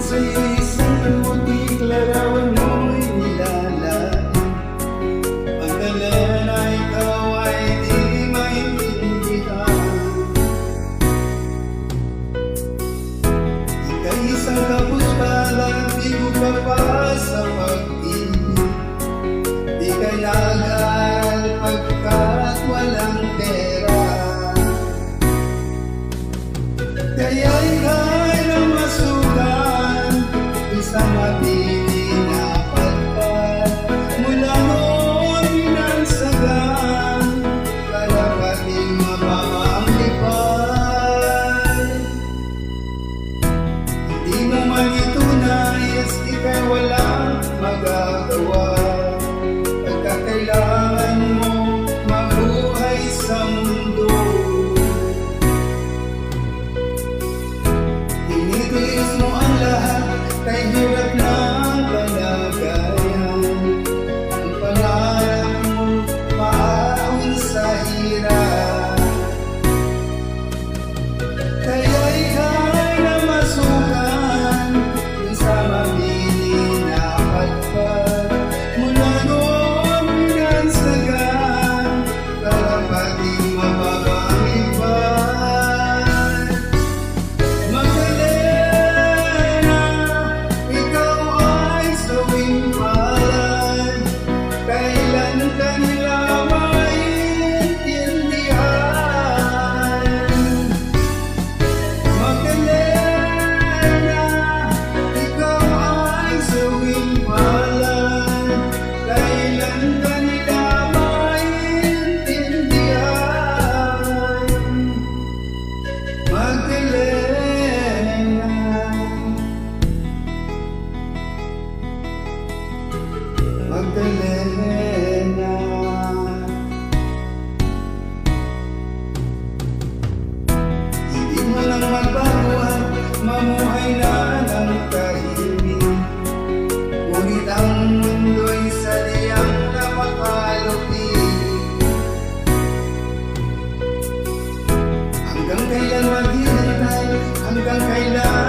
Sa'yo isang putik larawan mo'y nilalain. Pagdalan na ikaw ay di maintindihan. Ika'y isang kapuspalan, bigo ka pa sa pag-ibig. Di ka nag-aaral pagkat walang pera. Kaya ika'y namasukan sa mabili na palpad. Mula noon minansagan, kalapating mapapamlipad. Hindi mo man ito nais, ika'y walang magagawa. Pagkakailangan mo mabuhay sa mundo. Tinitiis mo ang lahat, kay hirap ng kalagayan. Ang pangarap mo maahon sa hirap. Kaya ika'y namasukan sa mabili na patpat. Mula noon minansagan, kalapating mapapamlipad. Magdalena, ikaw ay sawing palad. Kailan ka nila maintindihan? Magdalena, ikaw ay sawing palad. Kailan ka nila maintindihan? Magdalena, Magdalena. Ibig mo lang magbaguhan, mamuhay na ng tahimik. Ngunit ang mundo'y sadyang napakalupit. Hanggang kailan maghihintay, hanggang kailan